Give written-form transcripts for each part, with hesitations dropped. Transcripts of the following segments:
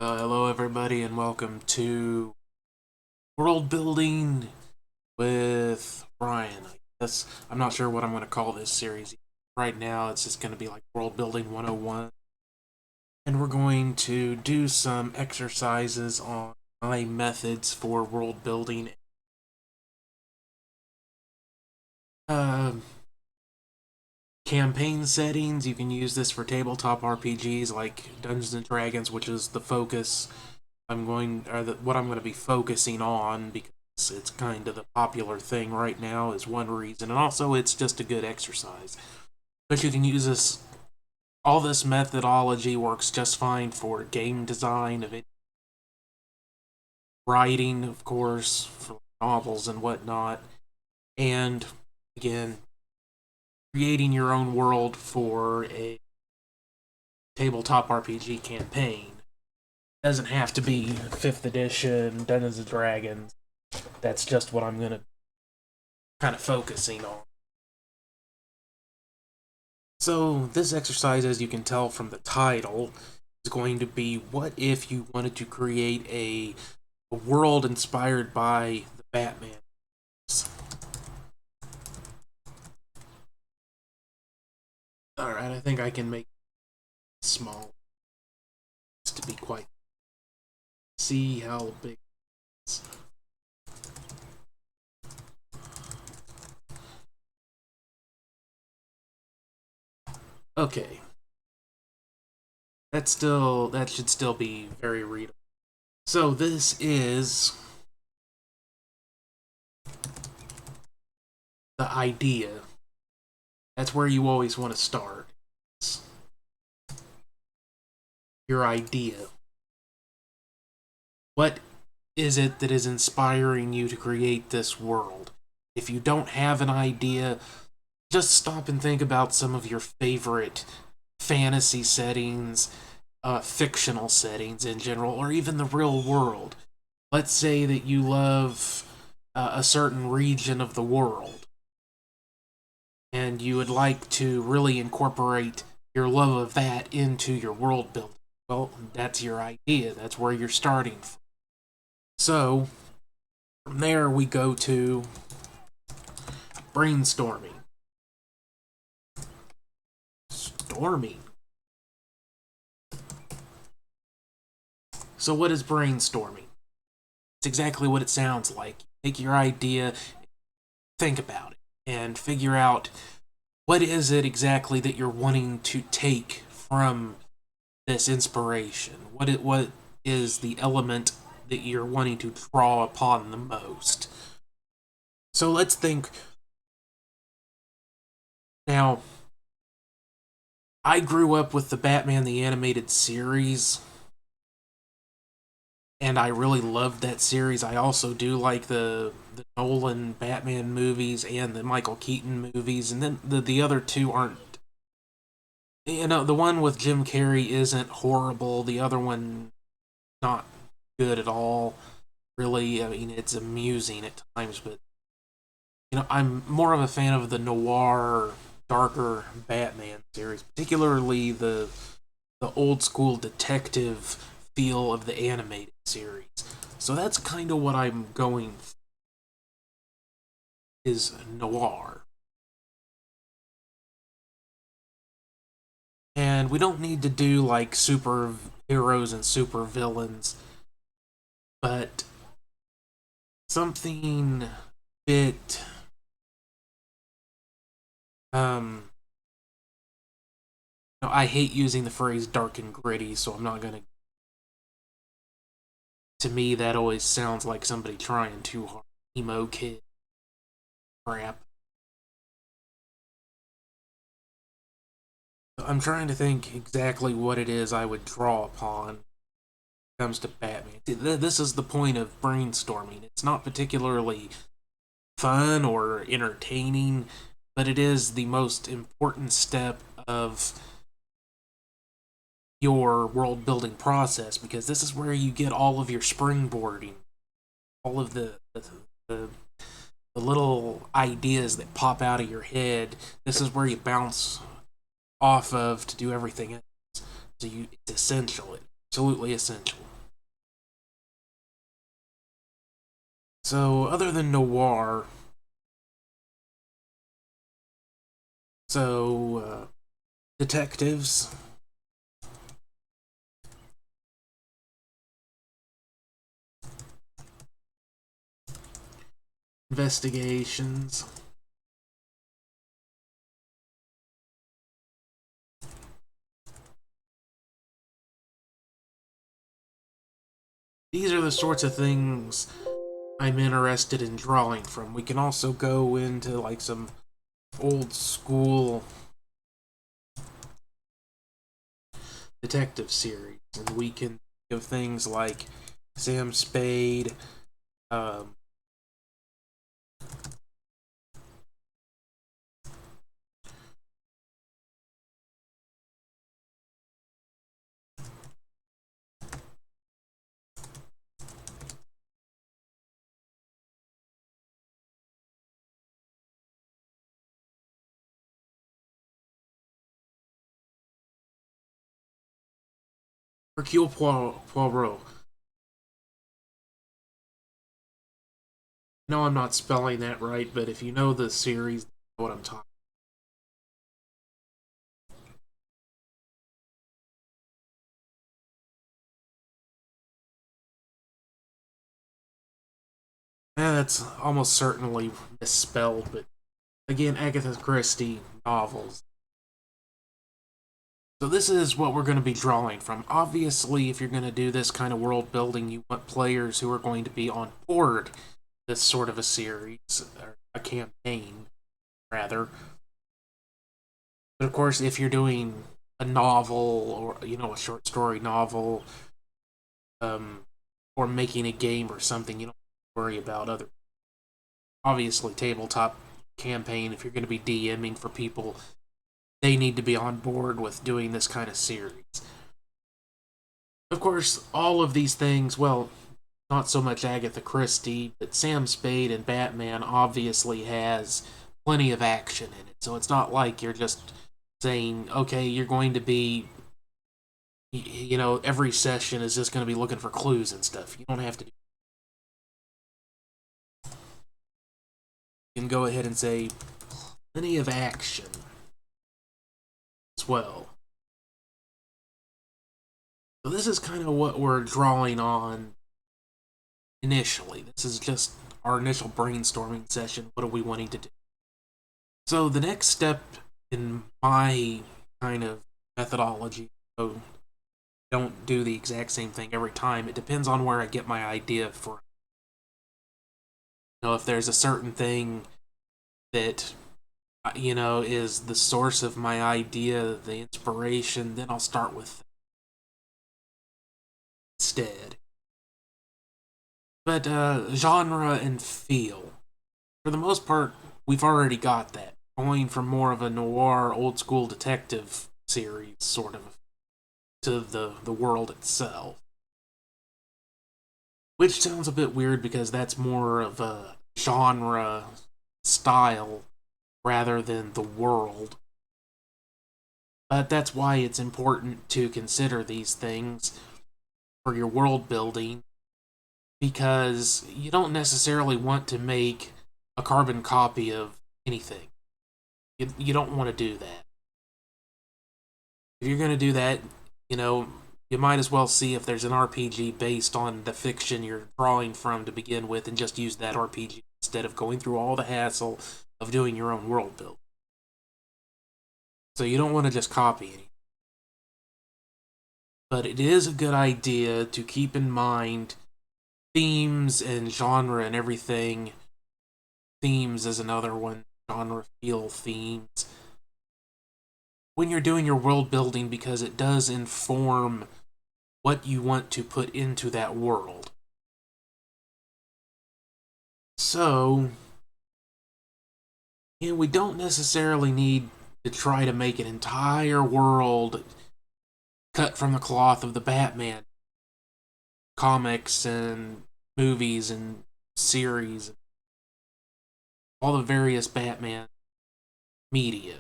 Hello everybody and welcome to World Building with Brian. I guess I'm not sure what I'm going to call this series. Right now it's just going to be like World Building 101. And we're going to do some exercises on my methods for world building. Campaign settings, you can use this for tabletop RPGs like Dungeons and Dragons, which is the focus what I'm going to be focusing on, because it's kind of the popular thing right now is one reason, and also it's just a good exercise. But you can use this. All this methodology works just fine for game design, of it, writing, of course, for novels and whatnot, and again, creating your own world for a tabletop RPG campaign. It doesn't have to be 5th edition Dungeons and Dragons. That's just what I'm going to kind of focusing on. So this exercise, as you can tell from the title, is going to be what if you wanted to create a world inspired by the Batman. Alright, I think I can make it small to be quite. See how big it is. Okay. That should still be very readable. So this is the idea. That's where you always want to start. Your idea. What is it that is inspiring you to create this world? If you don't have an idea, just stop and think about some of your favorite fantasy settings, fictional settings in general, or even the real world. Let's say that you love a certain region of the world, and you would like to really incorporate your love of that into your world building. Well, that's your idea. That's where you're starting from. So, from there we go to brainstorming. Storming. So what is brainstorming? It's exactly what it sounds like. Take your idea, think about it, and figure out what is it exactly that you're wanting to take from this inspiration. What is the element that you're wanting to draw upon the most? So let's think. Now, I grew up with the Batman the Animated Series, and I really loved that series. I also do like the Nolan Batman movies and the Michael Keaton movies, and then the other two aren't. The one with Jim Carrey isn't horrible. The other one, not good at all. Really, I mean, it's amusing at times, but I'm more of a fan of the noir, darker Batman series, particularly the old school detective feel of the animated series. So that's kind of what I'm going for, is noir. And we don't need to do like super heroes and super villains, but something bit I hate using the phrase dark and gritty, so I'm not gonna. To me, that always sounds like somebody trying too hard. Emo kid crap. I'm trying to think exactly what it is I would draw upon when it comes to Batman. This is the point of brainstorming. It's not particularly fun or entertaining, but it is the most important step of your world building process, because this is where you get all of your springboarding, all of the little ideas that pop out of your head. This is where you bounce off of to do everything else. So it's essential, absolutely essential. So, other than Noir, detectives, investigations, these are the sorts of things I'm interested in drawing from. We can also go into like some old school detective series, and we can think of things like Sam Spade, um, Hercule Poirot. No, I'm not spelling that right, but if you know the series, you know what I'm talking. That's almost certainly misspelled, but again, Agatha Christie novels. So this is what we're going to be drawing from. Obviously, if you're going to do this kind of world building, you want players who are going to be on board this sort of a series, or a campaign, rather. But of course, if you're doing a novel or a short story novel, um, or making a game or something, you don't have to worry about other. Obviously, tabletop campaign. If you're going to be DMing for people, they need to be on board with doing this kind of series. Of course, all of these things, well, not so much Agatha Christie, but Sam Spade and Batman obviously has plenty of action in it. So it's not like you're just saying, okay, you're going to be, every session is just going to be looking for clues and stuff. You don't have to do. You can go ahead and say plenty of action as well. So this is kind of what we're drawing on initially. This is just our initial brainstorming session. What are we wanting to do? So the next step in my kind of methodology, so don't do the exact same thing every time. It depends on where I get my idea from. If there's a certain thing that is the source of my idea, the inspiration, then I'll start with instead. But genre and feel, for the most part, we've already got that. Going from more of a noir, old school detective series, sort of, to the world itself. Which sounds a bit weird because that's more of a genre style rather than the world. But that's why it's important to consider these things for your world building, because you don't necessarily want to make a carbon copy of anything. You don't want to do that. If you're going to do that, you know, you might as well see if there's an RPG based on the fiction you're drawing from to begin with and just use that RPG instead of going through all the hassle of doing your own world build. So you don't want to just copy anything. But it is a good idea to keep in mind themes and genre and everything. Themes is another one, genre, feel, themes. When you're doing your world building, because it does inform what you want to put into that world. So, we don't necessarily need to try to make an entire world cut from the cloth of the Batman comics and movies and series, all the various Batman media.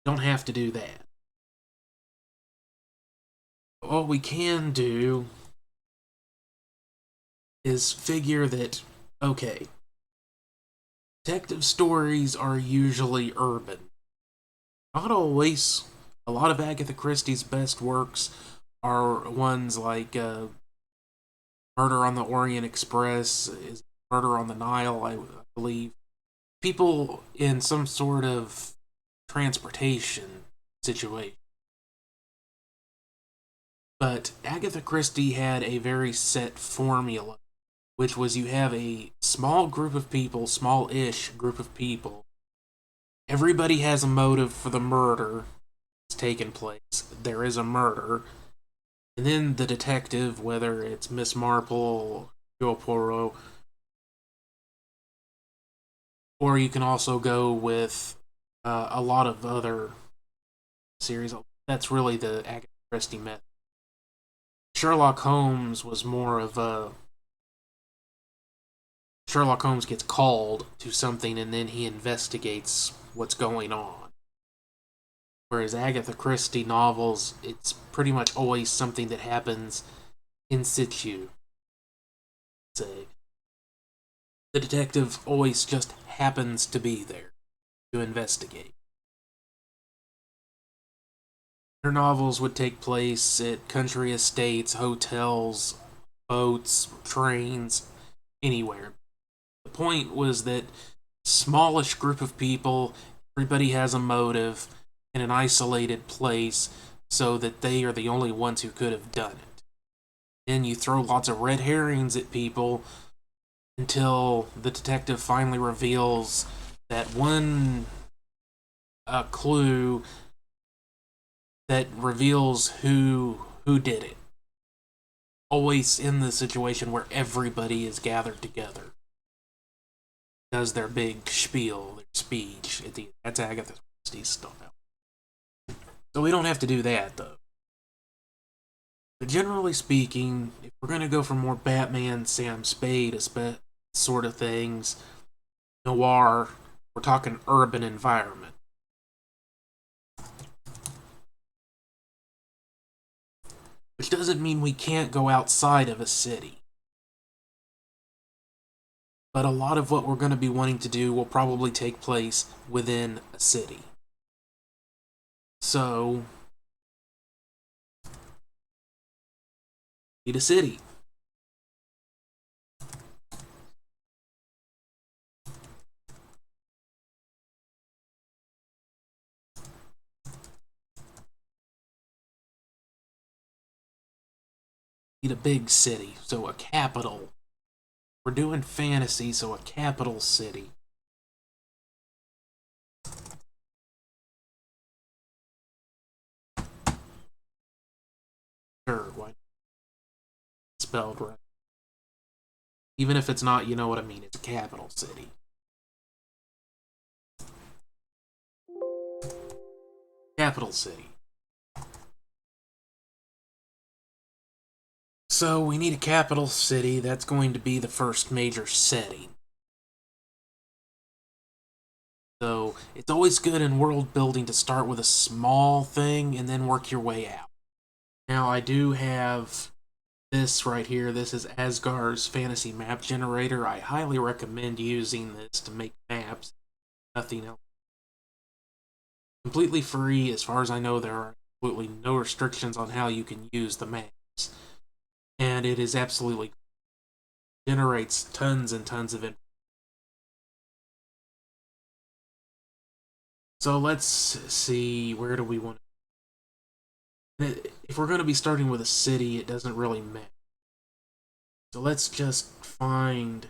Don't have to do that. What we can do is figure that Okay. Detective stories are usually urban. Not always. A lot of Agatha Christie's best works are ones like Murder on the Orient Express, is Murder on the Nile, I believe. People in some sort of transportation situation. But Agatha Christie had a very set formula, which was you have a small group of people, small-ish group of people. Everybody has a motive for the murder that's taken place. There is a murder. And then the detective, whether it's Miss Marple, Joe Poirot, or you can also go with a lot of other series. That's really the Agatha Christie method. Sherlock Holmes was more of a Sherlock Holmes gets called to something and then he investigates what's going on. Whereas Agatha Christie novels, it's pretty much always something that happens in situ. Say, the detective always just happens to be there to investigate. Her novels would take place at country estates, hotels, boats, trains, anywhere. The point was that smallish group of people, everybody has a motive in an isolated place, so that they are the only ones who could have done it. Then you throw lots of red herrings at people until the detective finally reveals that one clue that reveals who did it. Always in the situation where everybody is gathered together. Does their big spiel, their speech at the end. That's Agatha Christie's stuff. So we don't have to do that though. But generally speaking, if we're gonna go for more Batman, Sam Spade sort of things, noir, we're talking urban environment. Which doesn't mean we can't go outside of a city. But a lot of what we're going to be wanting to do will probably take place within a city. So, need a city. Need a big city, so a capital. We're doing fantasy, so a capital city. Sure, why? Spelled right. Even if it's not, you know what I mean. It's a capital city. Capital city. So we need a capital city. That's going to be the first major setting. So it's always good in world building to start with a small thing and then work your way out. Now I do have this right here. This is Asgar's fantasy map generator. I highly recommend using this to make maps. Nothing else. Completely free. As far as I know, there are absolutely no restrictions on how you can use the maps. And it is absolutely generates tons and tons of information. So let's see, where do we want to... If we're going to be starting with a city, it doesn't really matter. So let's just find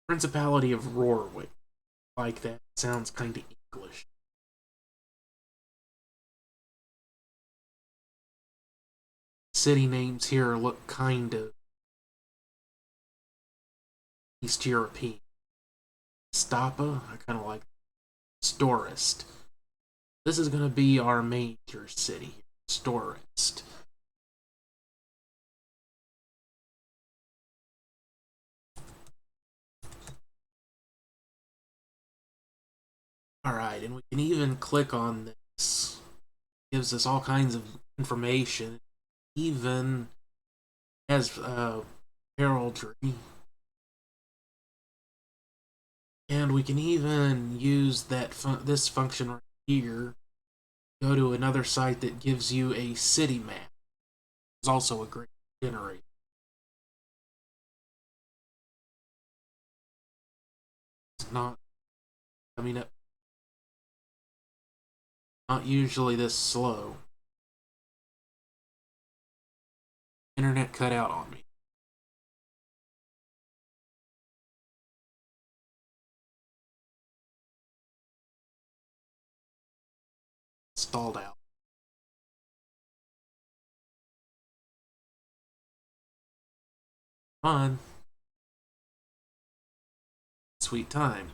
Principality of Rorwick. Like that. Sounds kind of English. City names here look kind of East European. Stapa, I kind of like Storist. This is going to be our major city, Storist. Alright, and we can even click on this. It gives us all kinds of information. Even has heraldry. And we can even use this function right here. Go to another site that gives you a city map. It's also a great generator. It's not, I mean, not usually this slow. Internet cut out on me. Stalled out. Fun. Sweet time.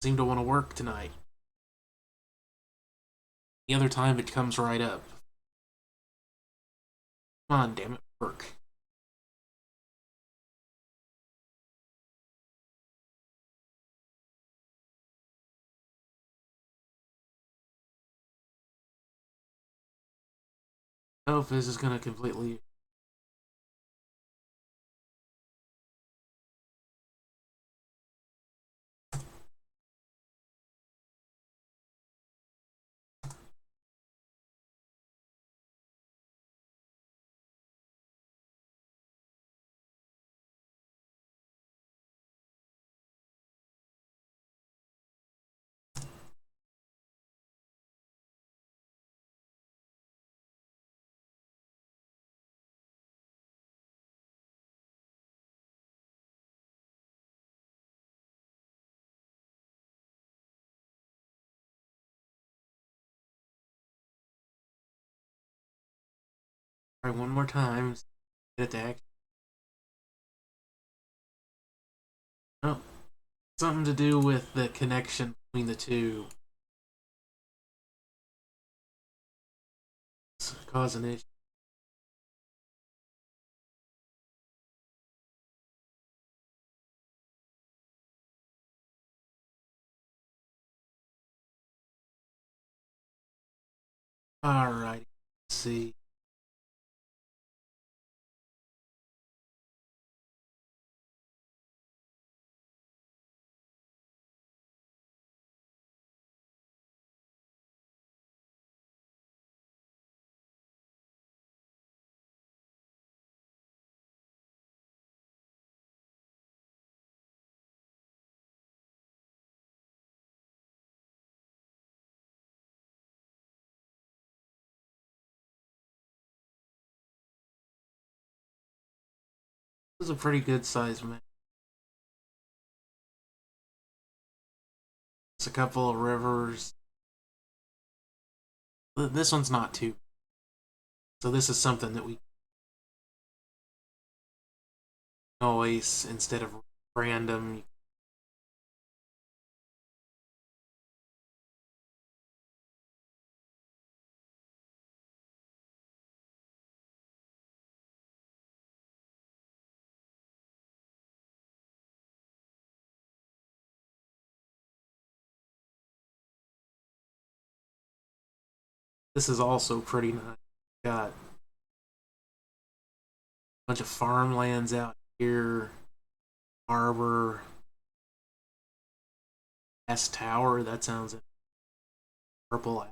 Seem to want to work tonight. The other time it comes right up. Come on, damn it, work. I hope this is gonna completely. Alright, one more time. Get it to act. Oh, something to do with the connection between the two. It's causing an issue. Alright, let's see. This is a pretty good size map. It's a couple of rivers. This one's not too. So this is something that we always, instead of random. This is also pretty nice. Got a bunch of farmlands out here. Harbor. S Tower, that sounds purple.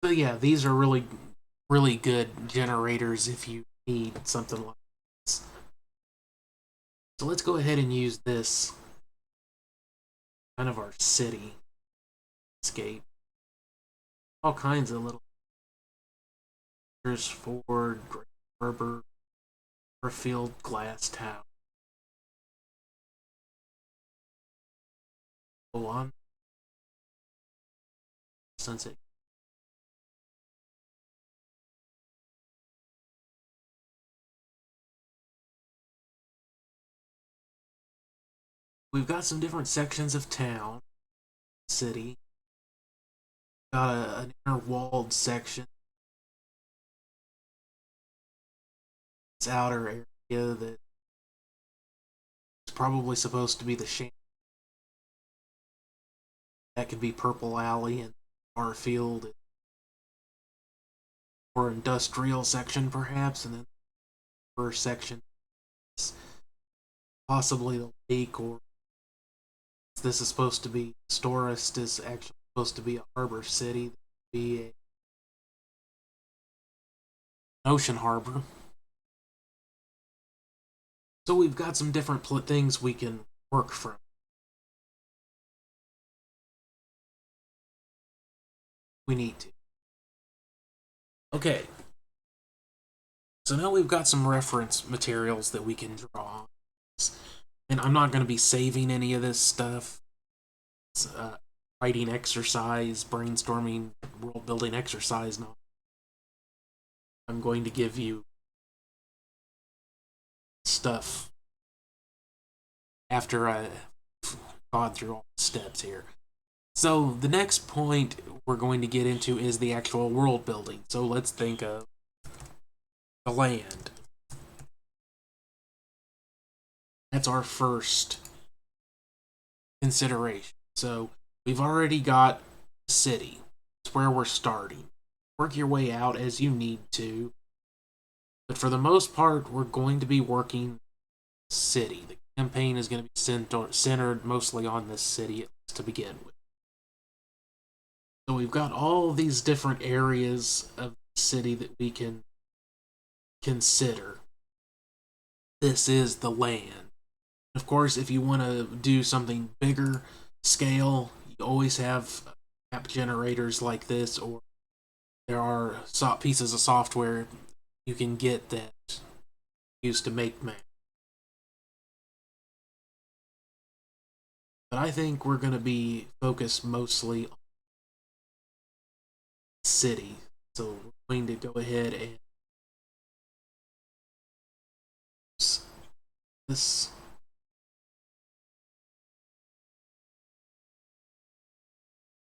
But yeah, these are really good generators if you need something like this. So let's go ahead and use this, kind of our city escape. All kinds of little. Here's Ford, Great Harbor, Fairfield, Glass Tower. Go on. Sunset. We've got some different sections of town, city. Got an inner walled section. This outer area that probably supposed to be the shanty. That could be Purple Alley and Barfield, or industrial section perhaps, and then the first section is possibly the lake, or this is supposed to be Storist is actually supposed to be a harbor city, be an ocean harbor. So we've got some different things we can work from. We need to. Okay. So now we've got some reference materials that we can draw. And I'm not going to be saving any of this stuff. It's writing exercise, brainstorming, world building exercise. Now, I'm going to give you stuff after I've gone through all the steps here. So the next point we're going to get into is the actual world building. So let's think of the land. That's our first consideration. So we've already got a city. That's where we're starting. Work your way out as you need to. But for the most part, we're going to be working city. The campaign is going to be centered mostly on this city to begin with. So we've got all these different areas of the city that we can consider. This is the land. Of course, if you want to do something bigger scale, you always have map generators like this, or there are pieces of software you can get that used to make maps. But I think we're going to be focused mostly on city. So we're going to go ahead and this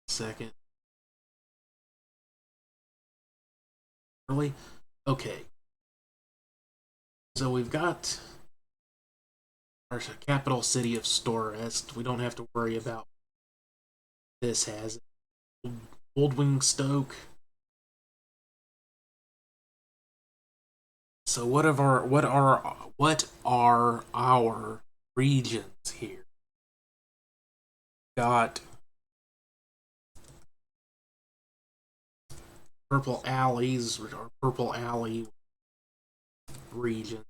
second. Really? Okay. So we've got our capital city of Storest. We don't have to worry about this has Old Wingstoke. So what are our regions here? Got Purple Alleys, or Purple Alley region.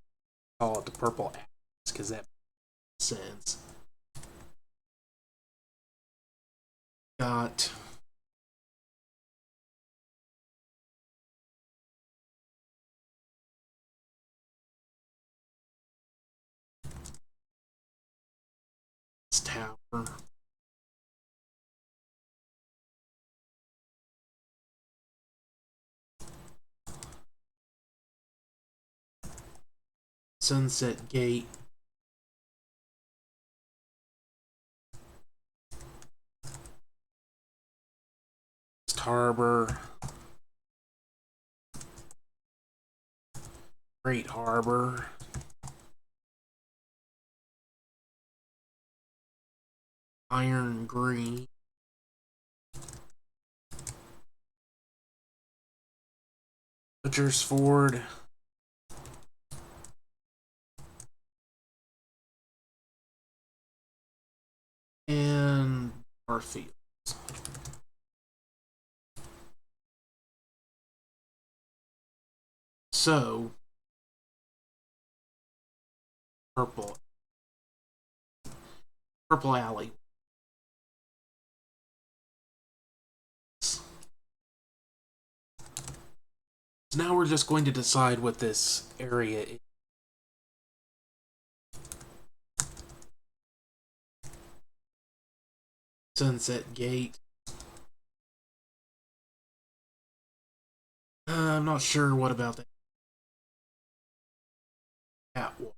Call it the Purple Alleys because that makes sense. Got this tower. Sunset Gate. Harbor. Great Harbor. Iron Green. Butcher's Ford. And Barfield. So, Purple Alley. So now we're just going to decide what this area is. Sunset Gate. I'm not sure what about that. Catwalk.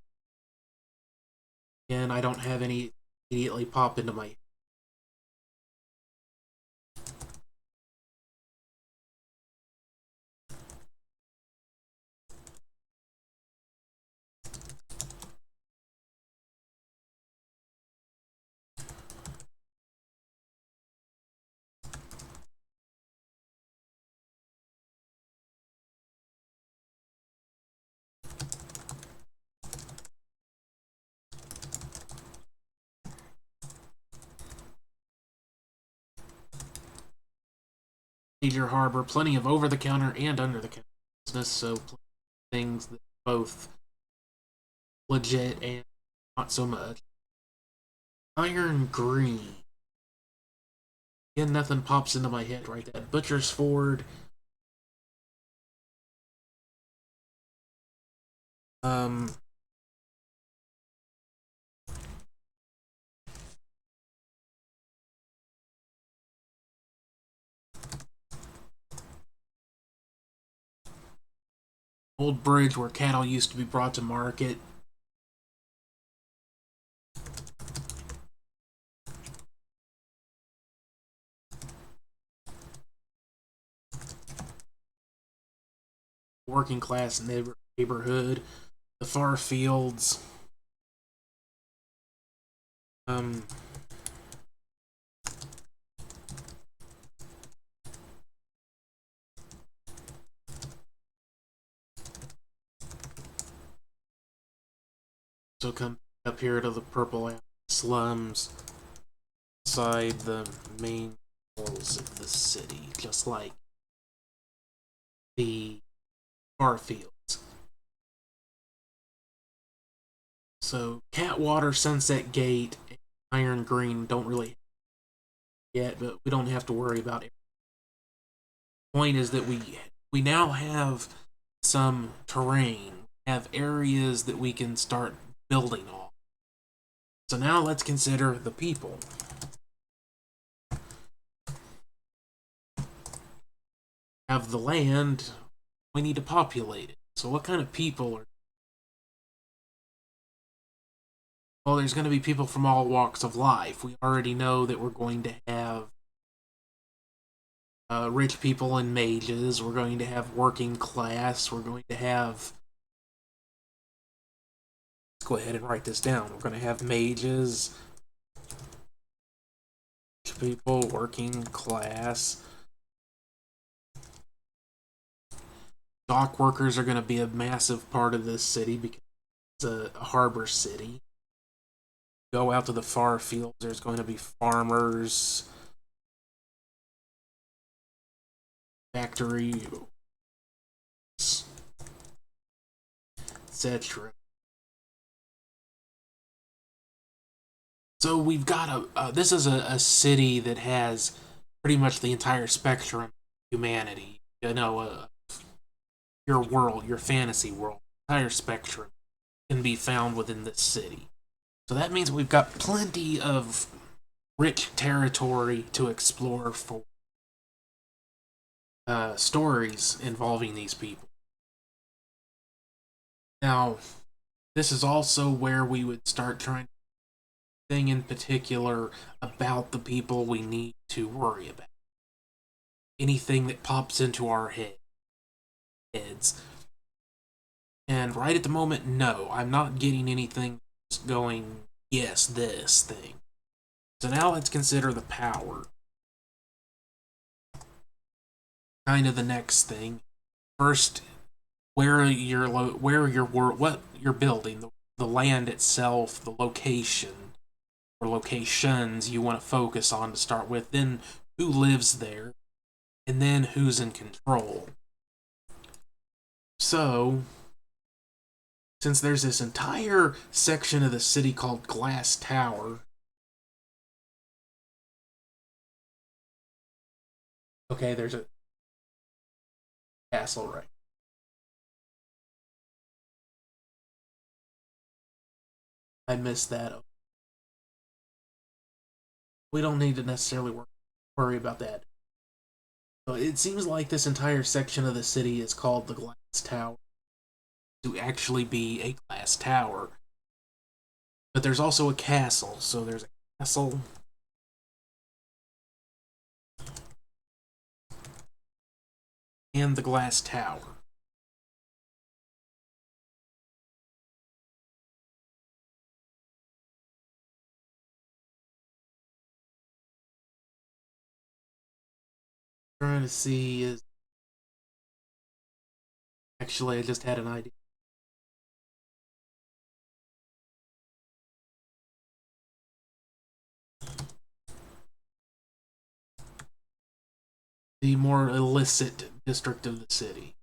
Again, I don't have any immediately pop into my major harbor, plenty of over-the-counter and under-the-counter business, so plenty of things that are both legit and not so much. Iron Green. Again, nothing pops into my head right there. Butcher's Ford. Um, Old bridge where cattle used to be brought to market. Working class neighborhood. The far fields. Um, so come up here to the purple slums inside the main walls of the city, just like the far fields. So Catwater, Sunset Gate, and Iron Green don't really yet, but we don't have to worry about it. The point is that we now have some terrain, have areas that we can start building on. So now let's consider the people. Have the land, we need to populate it. So what kind of people are... Well, there's going to be people from all walks of life. We already know that we're going to have rich people and mages. We're going to have working class. We're going to have... Let's go ahead and write this down. We're going to have mages, people, working class. Dock workers are going to be a massive part of this city because it's a harbor city. Go out to the far fields, there's going to be farmers, factory, etc. So we've got this is a city that has pretty much the entire spectrum of humanity. You know, your world, your fantasy world, entire spectrum can be found within this city. So that means we've got plenty of rich territory to explore for stories involving these people. Now, this is also where we would start trying to think in particular about the people we need to worry about. Anything that pops into our heads. And right at the moment, no, I'm not getting anything just going, yes, this thing. So now let's consider the power. Kind of the next thing. First, where your what you're building, the land itself, the location or locations you want to focus on to start with, then who lives there, and then who's in control. So, since there's this entire section of the city called Glass Tower, okay, there's a castle right. I missed that. We don't need to necessarily worry about that. So it seems like this entire section of the city is called the Glass Tower to actually be a glass tower. But there's also a castle, so there's a castle and the glass tower. Trying to see is actually I just had an idea. the more illicit district of the city.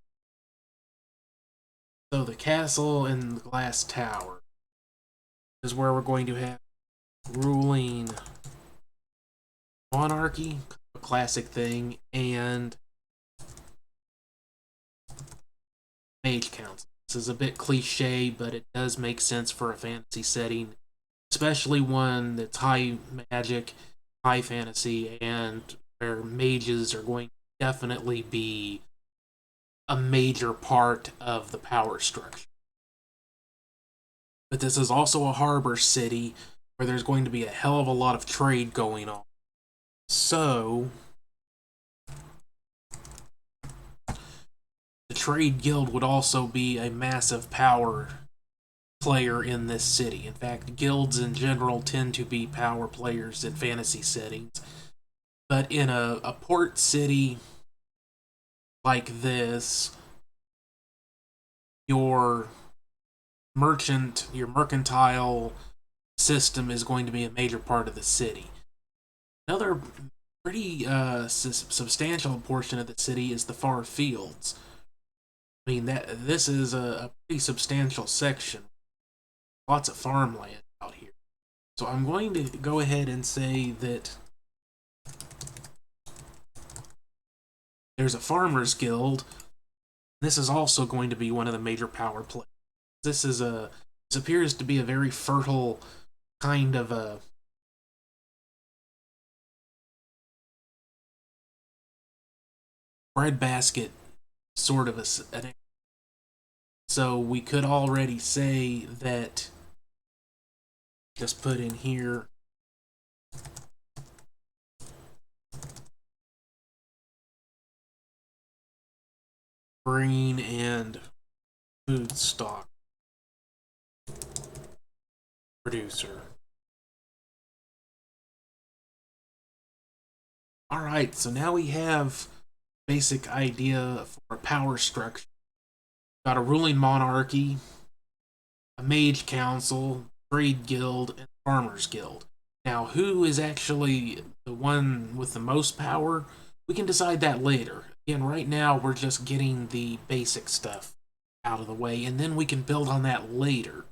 So the castle and the glass tower is where we're going to have ruling monarchy, a classic thing, and mage council. This is a bit cliche, but it does make sense for a fantasy setting, especially one that's high magic, high fantasy, and where mages are going to definitely be a major part of the power structure. But this is also a harbor city where there's going to be a hell of a lot of trade going on. So, the trade guild would also be a massive power player in this city. In fact, guilds in general tend to be power players in fantasy settings. But in a port city like this, your mercantile system is going to be a major part of the city. Another pretty substantial portion of the city is the far fields. I mean, this is a pretty substantial section. Lots of farmland out here. So I'm going to go ahead and say that there's a farmers guild. This is also going to be one of the major power players. This appears to be a very fertile kind of a breadbasket sort of an. So we could already say that, just put in here, green and food stock producer. Alright, so now we have basic idea for a power structure. Got a ruling monarchy, a mage council, trade guild, and farmers guild. Now, who is actually the one with the most power? We can decide that later. Again, right now we're just getting the basic stuff out of the way, and then we can build on that later.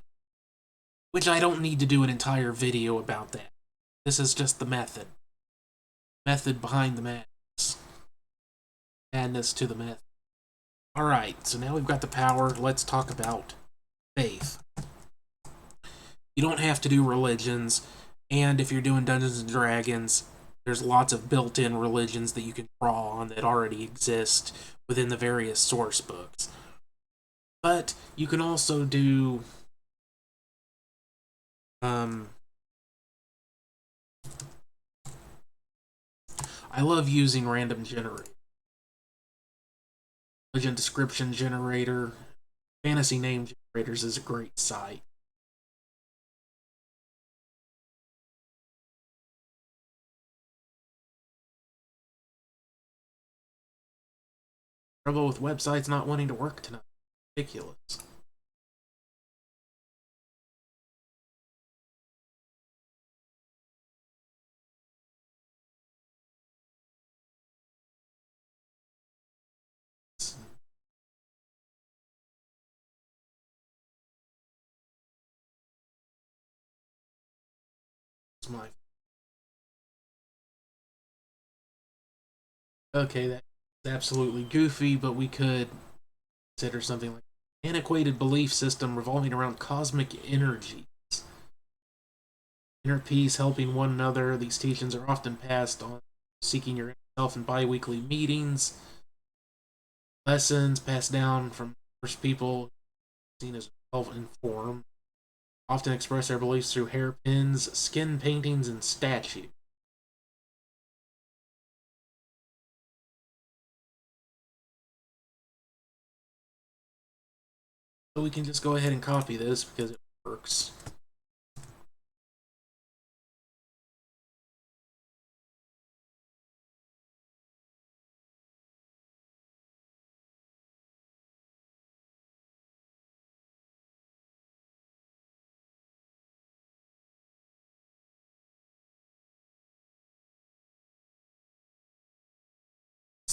Which I don't need to do an entire video about that. This is just the method. Method behind the madness. Madness to the method. Alright, so now we've got the power. Let's talk about faith. You don't have to do religions, and if you're doing Dungeons and Dragons, there's lots of built-in religions that you can draw on that already exist within the various source books. But you can also do I love using random generator. Legend description generator, fantasy name generators is a great site. Trouble with websites not wanting to work tonight. Ridiculous. It's my okay, that's absolutely goofy, but we could consider something like antiquated belief system revolving around cosmic energies. Inner peace, helping one another. These teachings are often passed on, seeking your self in bi-weekly meetings. Lessons passed down from first people seen as well-informed. Often express their beliefs through hairpins, skin paintings, and statues. So we can just go ahead and copy this because it works.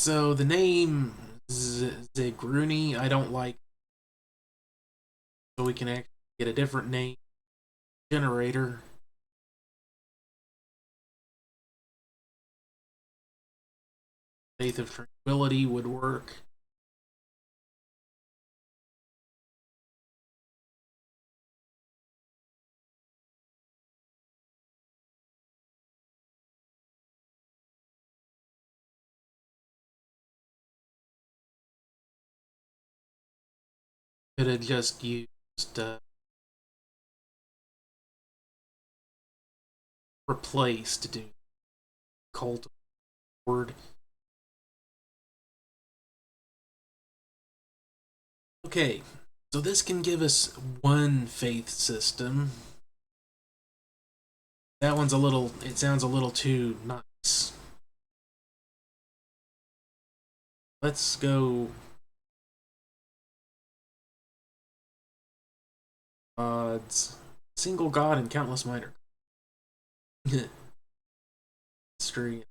So the name Zigruni, I don't like. So we can actually get a different name generator. Faith of Tranquility would work. Could have just used replace to do cult word. Okay, so this can give us one faith system. That one's a little, it sounds a little too nice. Let's go gods. Single god and countless minor. History.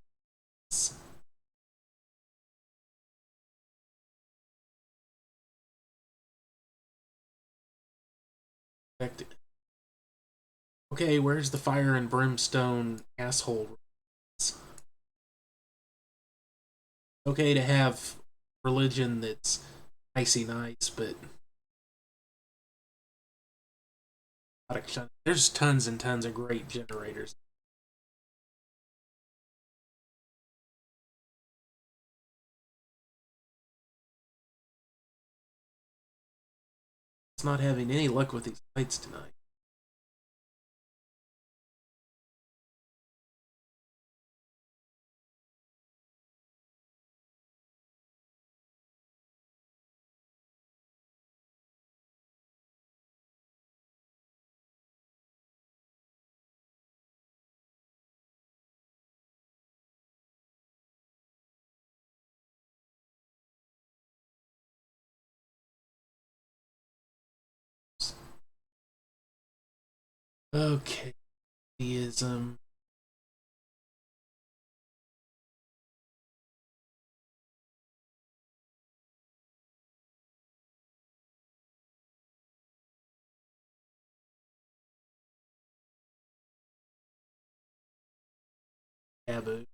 Okay, where's the fire and brimstone asshole? Okay to have religion that's icy nice, but there's tons and tons of great generators. It's not having any luck with these fights tonight. Okay, theism. Taboo.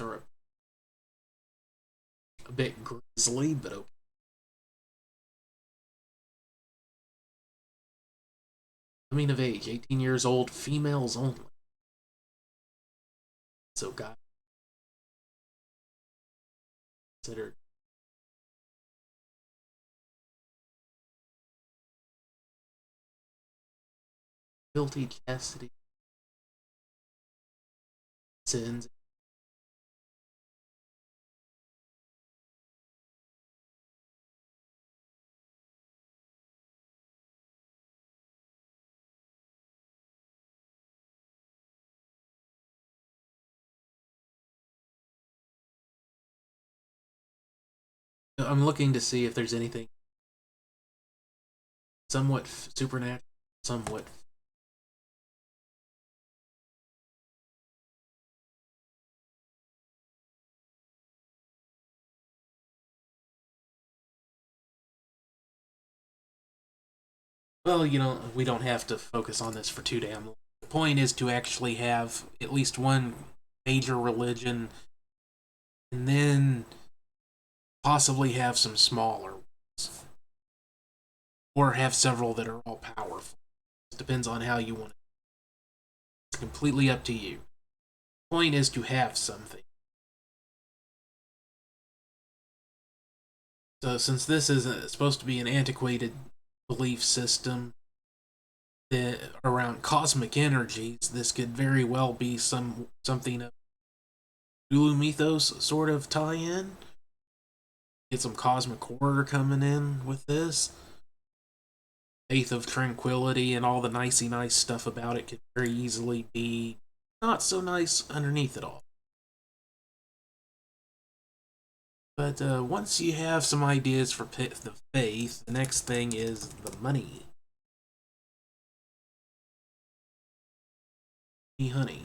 Are a bit grisly, but okay. Coming of age, 18 years old, females only. So, God considered guilty chastity sins. I'm looking to see if there's anything somewhat supernatural, somewhat. Well, we don't have to focus on this for too damn long. The point is to actually have at least one major religion, and then possibly have some smaller ones, or have several that are all powerful. It depends on how you want it. It's completely up to you. The point is to have something. So, since this is supposed to be an antiquated belief system around cosmic energies, this could very well be something of Cthulhu mythos sort of tie-in. Get some cosmic horror coming in with this. Faith of Tranquility and all the nicey nice stuff about it could very easily be not so nice underneath it all. But once you have some ideas for the faith, the next thing is the money. honey.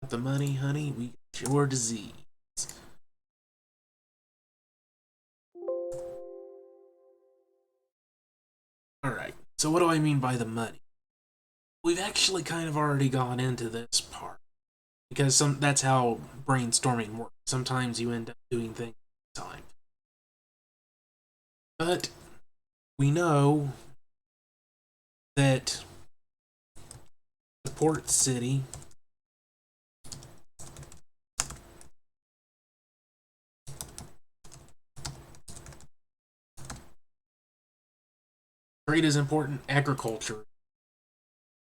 Got the money, honey, we got your disease. Alright, so what do I mean by the money? We've actually kind of already gone into this part. Because that's how brainstorming works. Sometimes you end up doing things at a time. But we know that the port city trade is important, agriculture.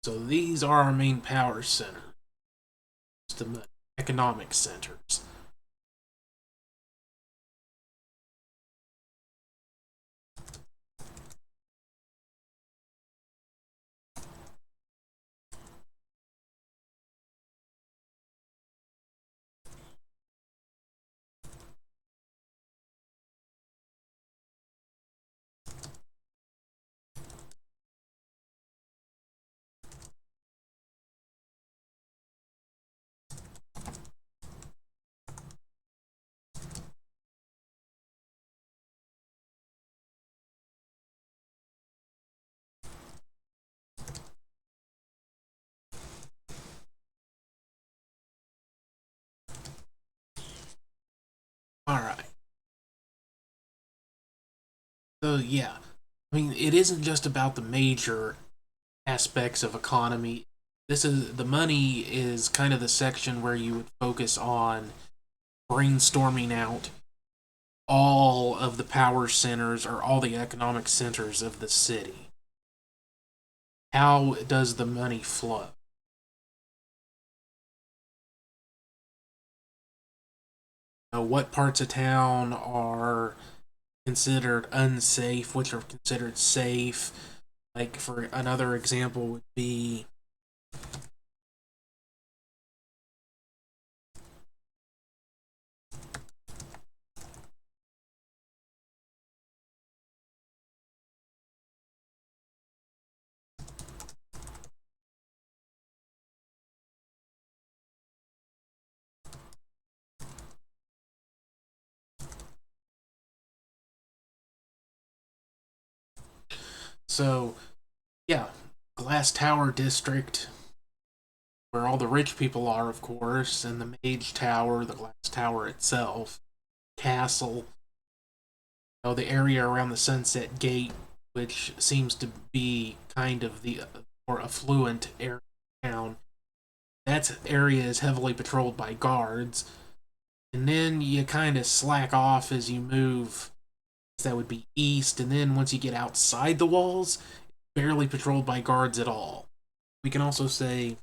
So these are our main power centers, the economic centers. Alright. So yeah. I mean, it isn't just about the major aspects of economy. The money is kind of the section where you would focus on brainstorming out all of the power centers or all the economic centers of the city. How does the money flow? What parts of town are considered unsafe, which are considered safe? Like, for another example, would be so, yeah, Glass Tower District, where all the rich people are, of course, and the Mage Tower, the Glass Tower itself, Castle, the area around the Sunset Gate, which seems to be kind of the more affluent area of town. That area is heavily patrolled by guards, and then you kind of slack off as you move. That would be east, and then once you get outside the walls, barely patrolled by guards at all. We can also say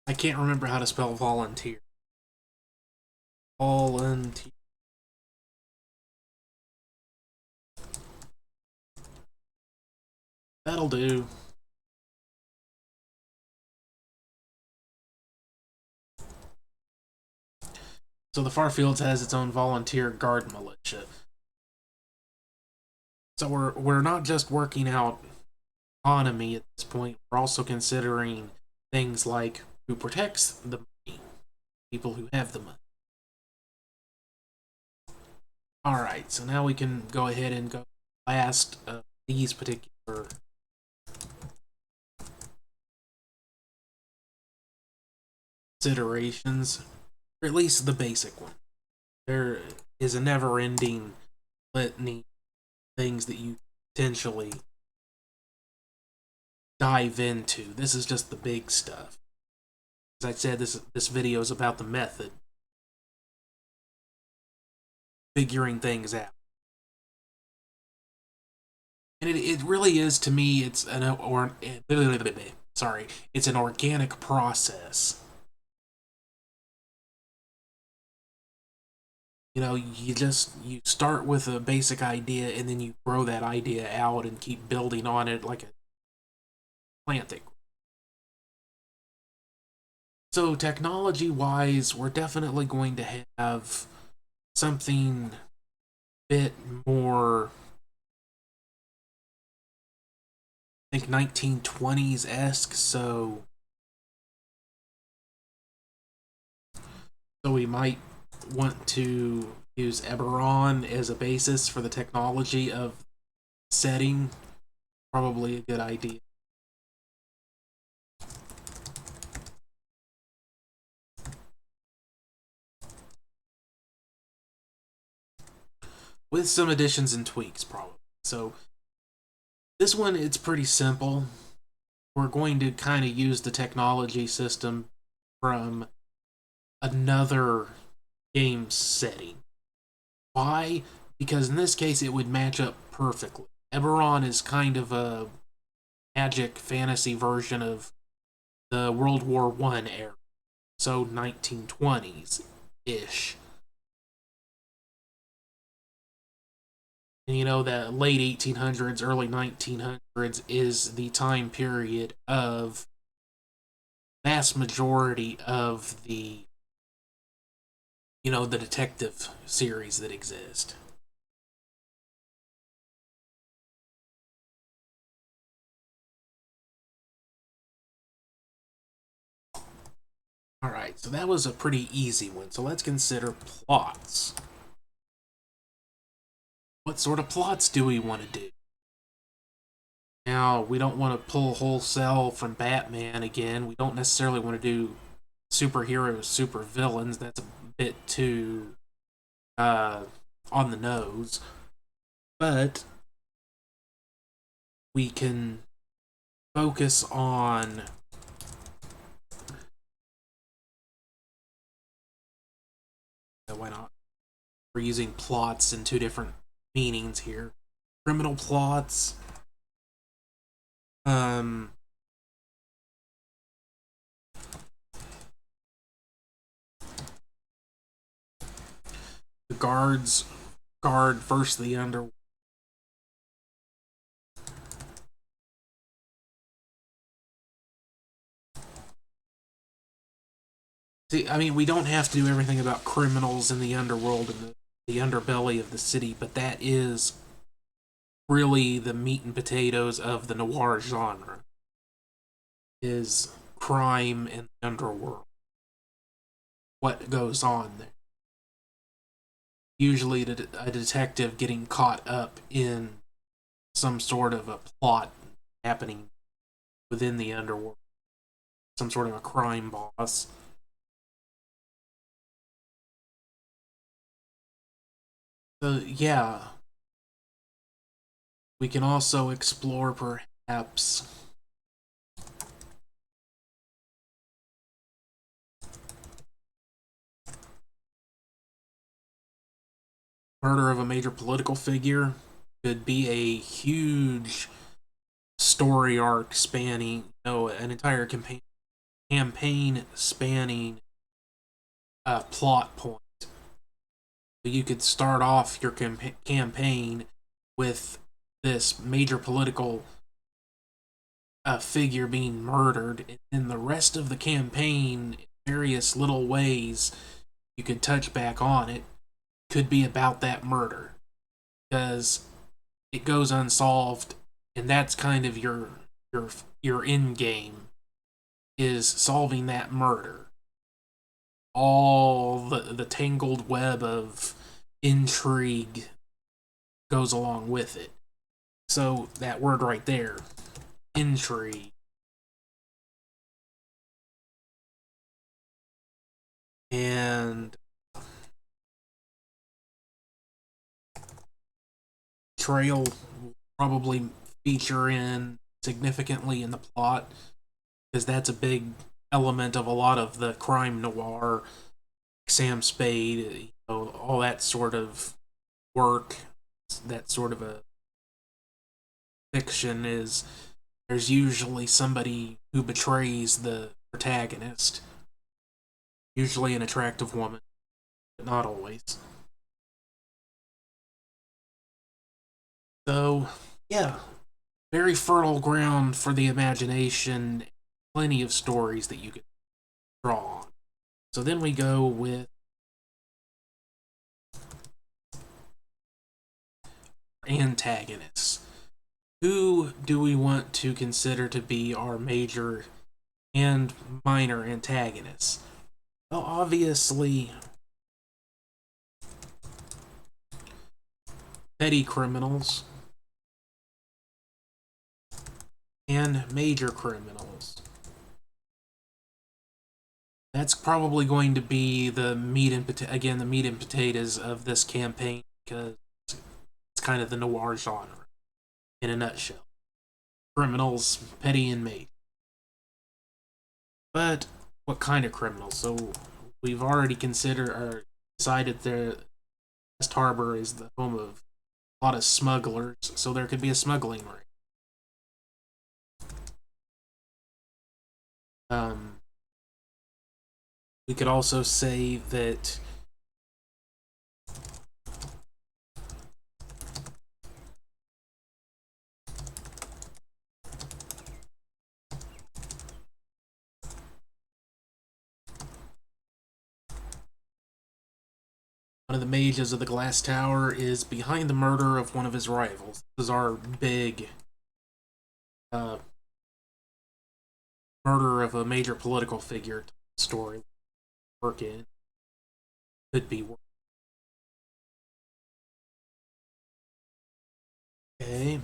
I can't remember how to spell volunteer. Volunteer. That'll do. So the Farfields has its own volunteer guard militia. So we're not just working out economy at this point. We're also considering things like who protects the money, people who have the money. All right, so now we can go ahead and go last of these particular considerations, or at least the basic one. There is a never-ending litany of things that you potentially dive into. This is just the big stuff. As I said, this video is about the method, figuring things out. And it really is, to me, it's it's an organic process. you start with a basic idea and then you grow that idea out and keep building on it like a plant that. So technology wise, we're definitely going to have something a bit more, I think, 1920s-esque. So we might want to use Eberron as a basis for the technology of setting. Probably a good idea. With some additions and tweaks, probably. So this one, it's pretty simple. We're going to kind of use the technology system from another game setting. Why? Because in this case, it would match up perfectly. Eberron is kind of a magic fantasy version of the World War I era, so 1920s ish. And that late 1800s, early 1900s is the time period of vast majority of the detective series that exist. Alright, so that was a pretty easy one. So let's consider plots. What sort of plots do we want to do? Now, we don't want to pull wholesale from Batman again. We don't necessarily want to do superheroes, super villains. That's a bit too on the nose. But we can focus on why not? We're using plots in two different meanings here. Criminal plots. The guard versus the Underworld. See, I mean, we don't have to do everything about criminals in the underworld and the underbelly of the city, but that is really the meat and potatoes of the noir genre. Is crime in the underworld. What goes on there? Usually a detective getting caught up in some sort of a plot happening within the underworld. Some sort of a crime boss. So, yeah. We can also explore perhaps murder of a major political figure. Could be a huge story arc spanning, an entire campaign spanning a plot point. You could start off your campaign with this major political figure being murdered, and then the rest of the campaign, in various little ways, you could touch back on it, could be about that murder. Because it goes unsolved, and that's kind of your end game, is solving that murder. All the tangled web of intrigue goes along with it. So that word right there, intrigue. And betrayal will probably feature in significantly in the plot, because that's a big element of a lot of the crime noir, Sam Spade, all that sort of work, that sort of a fiction is there's usually somebody who betrays the protagonist, usually an attractive woman, but not always. So, yeah, very fertile ground for the imagination, plenty of stories that you can draw on. So then we go with antagonists. Who do we want to consider to be our major and minor antagonists? Well, obviously, petty criminals and major criminals. That's probably going to be the meat and the meat and potatoes of this campaign, because it's kind of the noir genre in a nutshell. Criminals, petty and major. But what kind of criminals? So we've already considered or decided that West Harbor is the home of a lot of smugglers, so there could be a smuggling ring. Um, we could also say that one of the mages of the Glass Tower is behind the murder of one of his rivals. This is our big uh, murder of a major political figure story. Work in could be work. Okay.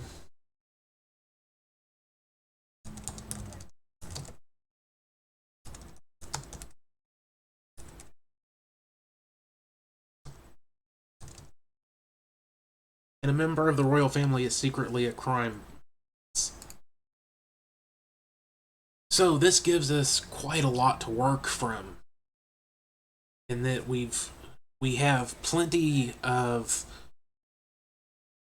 And a member of the royal family is secretly a crime. So this gives us quite a lot to work from, in that we have plenty of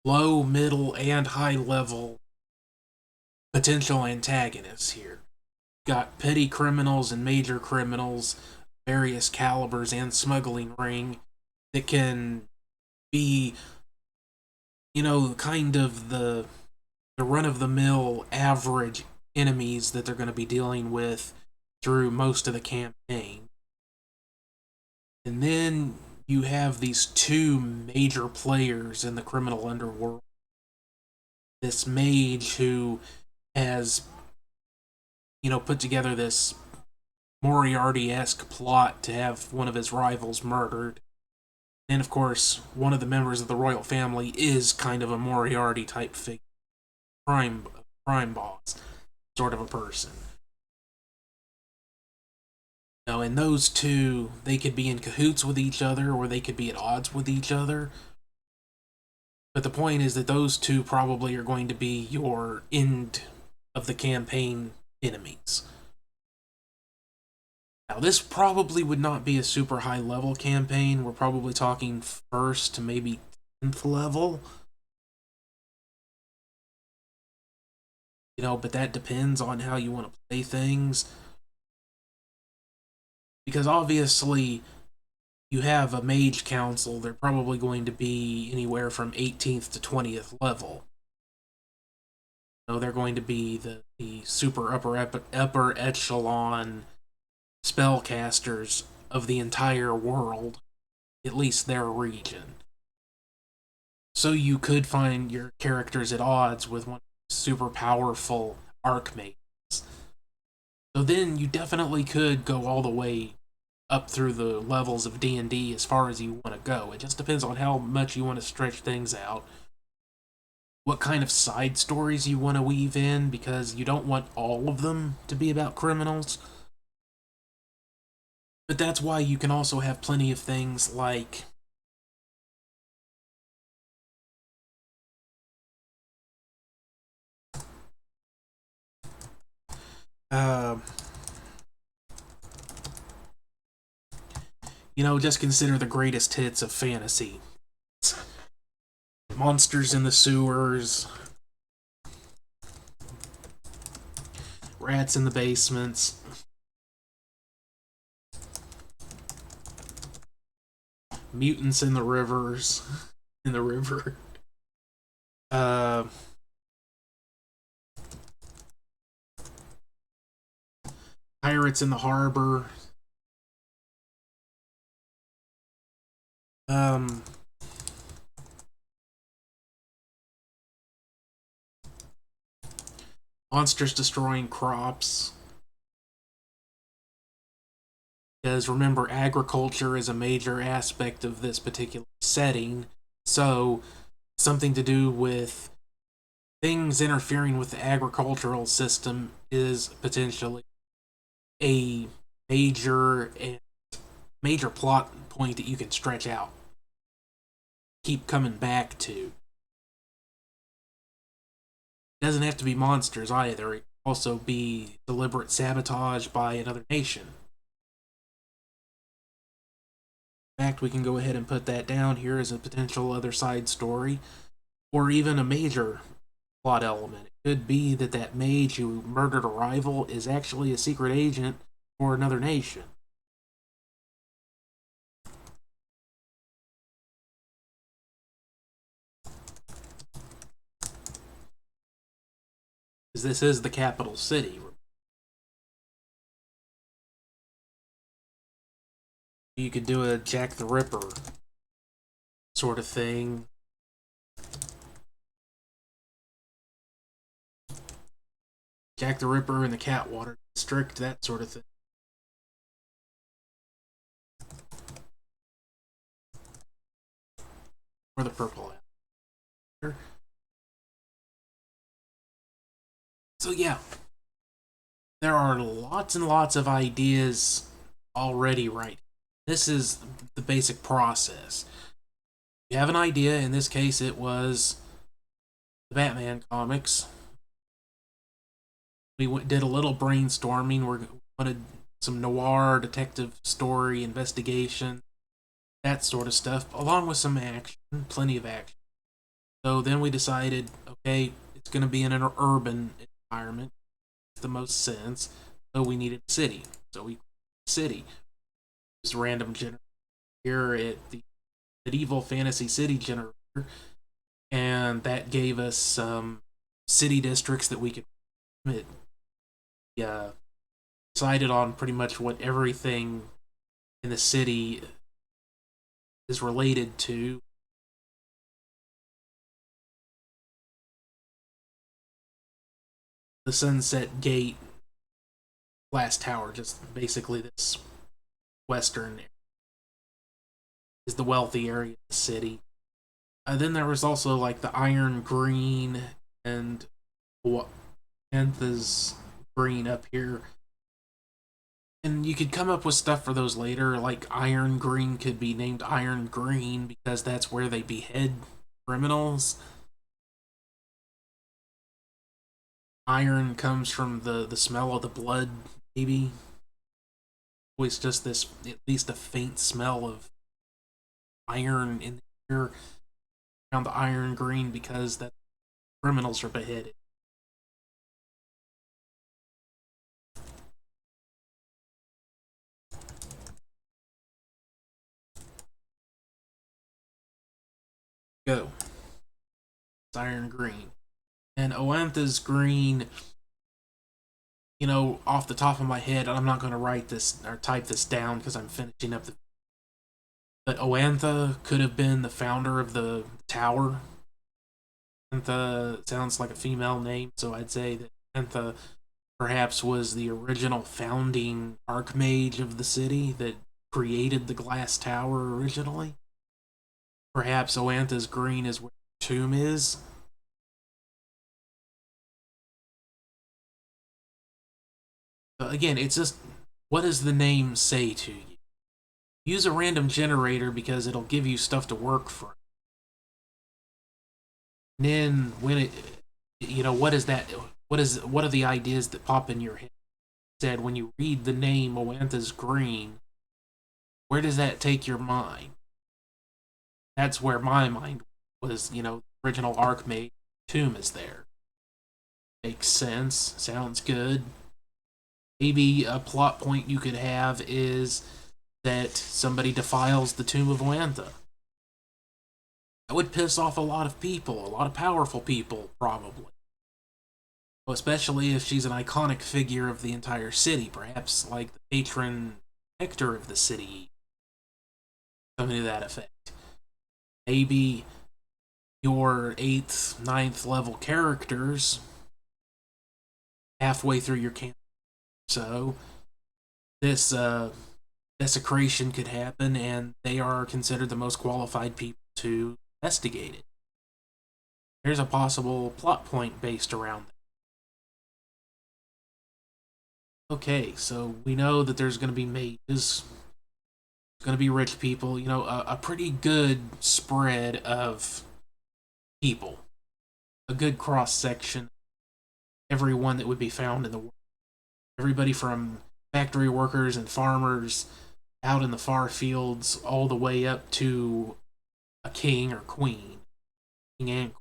low, middle, and high level potential antagonists here. Got petty criminals and major criminals, various calibers and smuggling ring that can be, kind of the run of the mill average enemies that they're going to be dealing with through most of the campaign. And then you have these two major players in the criminal underworld. This mage who has, put together this Moriarty-esque plot to have one of his rivals murdered. And of course, one of the members of the royal family is kind of a Moriarty type figure, crime crime boss sort of a person. Now, in those two, they could be in cahoots with each other, or they could be at odds with each other. But the point is that those two probably are going to be your end of the campaign enemies. Now, this probably would not be a super high level campaign. We're probably talking first to maybe 10th level. But that depends on how you want to play things. Because obviously, you have a mage council, they're probably going to be anywhere from 18th to 20th level. They're going to be the super upper echelon spellcasters of the entire world, at least their region. So you could find your characters at odds with one super powerful archmages. So then you definitely could go all the way up through the levels of D&D as far as you want to go. It just depends on how much you want to stretch things out, what kind of side stories you want to weave in, because you don't want all of them to be about criminals. But that's why you can also have plenty of things like uh, just consider the greatest hits of fantasy. Monsters in the sewers, rats in the basements, mutants in the rivers, in the river. Uh, Pirates in the harbor. Um, Monsters destroying crops. Because remember, agriculture is a major aspect of this particular setting. So, something to do with things interfering with the agricultural system is potentially a major major plot point that you can stretch out, keep coming back to. It doesn't have to be monsters either. It can also be deliberate sabotage by another nation. In fact, we can go ahead and put that down here as a potential other side story, or even a major plot element. It could be that that mage who murdered a rival is actually a secret agent for another nation. Because this is the capital city. You could do a Jack the Ripper sort of thing. Jack the Ripper in the Catwater District, that sort of thing. Or the Purple Apple. So yeah, there are lots and lots of ideas already right. This is the basic process. You have an idea, in this case it was the Batman comics. We did a little brainstorming. We wanted some noir detective story, investigation, that sort of stuff, along with some action, plenty of action. So then we decided, okay, it's going to be in an urban environment, the most sense. So we needed a city. So we city. Just random generator here at the medieval fantasy city generator, and that gave us some city districts that we could. It, yeah, decided on pretty much what everything in the city is related to. The Sunset Gate Glass Tower, just basically this western is the wealthy area of the city. Then there was also like the Iron Green and what Anthas Green up here. And you could come up with stuff for those later, like Iron Green could be named Iron Green because that's where they behead criminals. Iron comes from the smell of the blood, maybe. Always just this, at least a faint smell of iron in the air around the Iron Green because that criminals are beheaded. Go. It's Iron Green. And Oantha's Green, off the top of my head, I'm not going to write this or type this down because I'm finishing up the. But Oantha could have been the founder of the tower. Oantha sounds like a female name, so I'd say that Oantha perhaps was the original founding archmage of the city that created the glass tower originally. Perhaps Oantha's Green is where the tomb is. Again, it's just what does the name say to you? Use a random generator because it'll give you stuff to work for. And then when what is that? What are the ideas that pop in your head? Said when you read the name Oantha's Green, where does that take your mind? That's where my mind was. Original Archmage tomb is there. Makes sense. Sounds good. Maybe a plot point you could have is that somebody defiles the tomb of Oantha. That would piss off a lot of people, a lot of powerful people, probably. Well, especially if she's an iconic figure of the entire city, perhaps like the patron protector of the city, something to that effect. Maybe your 8th, 9th level characters, halfway through your campaign, so this desecration could happen, and they are considered the most qualified people to investigate it. There's a possible plot point based around that. Okay, so we know that there's going to be mages, there's going to be rich people, you know, a pretty good spread of people, a good cross section, everyone that would be found in the world. Everybody from factory workers and farmers out in the far fields all the way up to a king or queen, king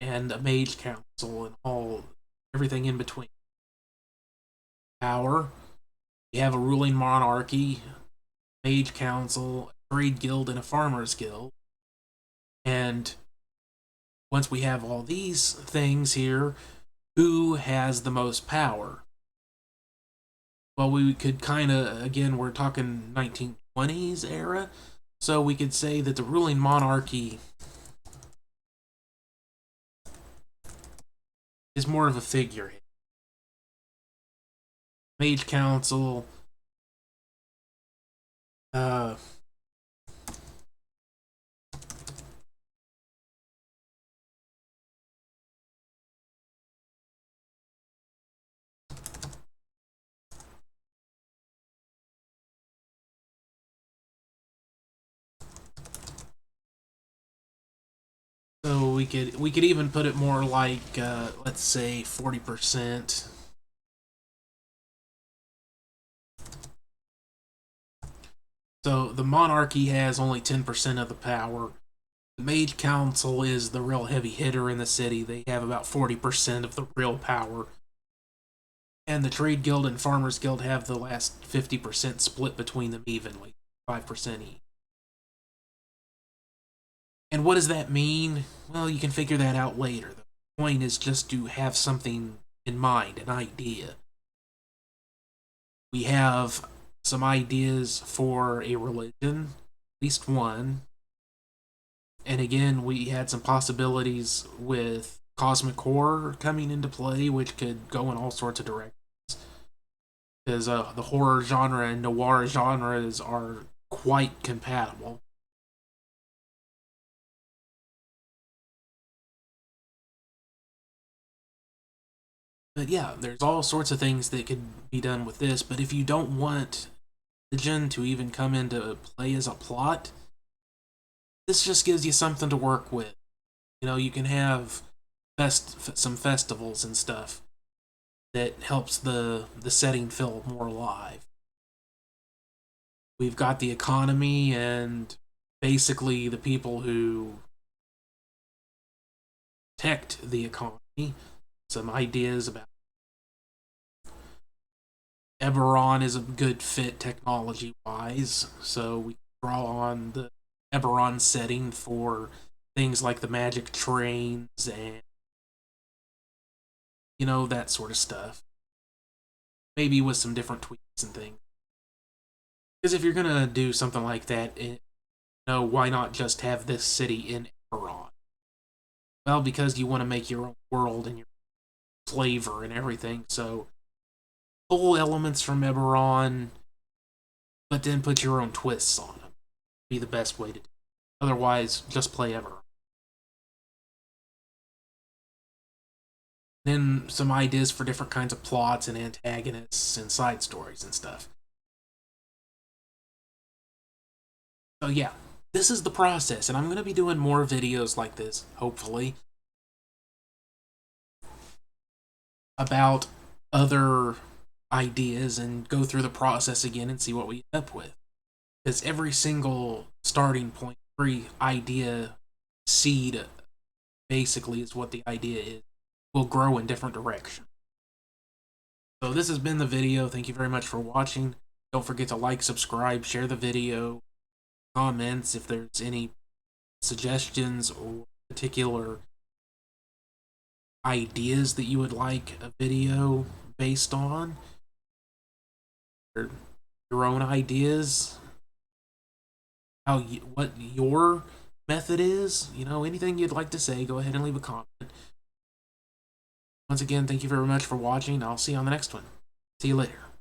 and a mage council and all everything in between. Power, you have a ruling monarchy, mage council, a trade guild, and a farmers guild. And once we have all these things here, who has the most power? Well, we could kind of, again, we're talking 1920s era, so we could say that the ruling monarchy is more of a figurehead. Mage Council, so we could even put it more like let's say 40%. So the monarchy has only 10% of the power. The Mage Council is the real heavy hitter in the city. They have about 40% of the real power. And the Trade Guild and Farmers Guild have the last 50% split between them evenly, 5% each. And what does that mean? Well, you can figure that out later. The point is just to have something in mind, an idea. We have some ideas for a religion, at least one. And again, we had some possibilities with cosmic horror coming into play, which could go in all sorts of directions. Because the horror genre and noir genres are quite compatible. But yeah, there's all sorts of things that could be done with this. But if you don't want religion to even come into play as a plot, this just gives you something to work with. You know, you can have some festivals and stuff that helps the setting feel more alive. We've got the economy and basically the people who protect the economy. Some ideas about Eberron is a good fit technology wise, so we draw on the Eberron setting for things like the magic trains and you know that sort of stuff. Maybe with some different tweaks and things. Because if you're gonna do something like that, why not just have this city in Eberron? Well, because you want to make your own world and your flavor and everything. So pull elements from Eberron, but then put your own twists on them. Be the best way to do it. Otherwise, just play Eberron. Then some ideas for different kinds of plots and antagonists and side stories and stuff. So yeah, this is the process, and I'm going to be doing more videos like this, hopefully, about other ideas and go through the process again and see what we end up with. Because every single starting point, every idea seed, basically, is what the idea is, will grow in different directions. So this has been the video. Thank you very much for watching. Don't forget to like, subscribe, share the video, comments if there's any suggestions or particular ideas that you would like a video based on, or your own ideas, what your method is, anything you'd like to say, go ahead and leave a comment. Once again, thank you very much for watching. I'll see you on the next one. See you later.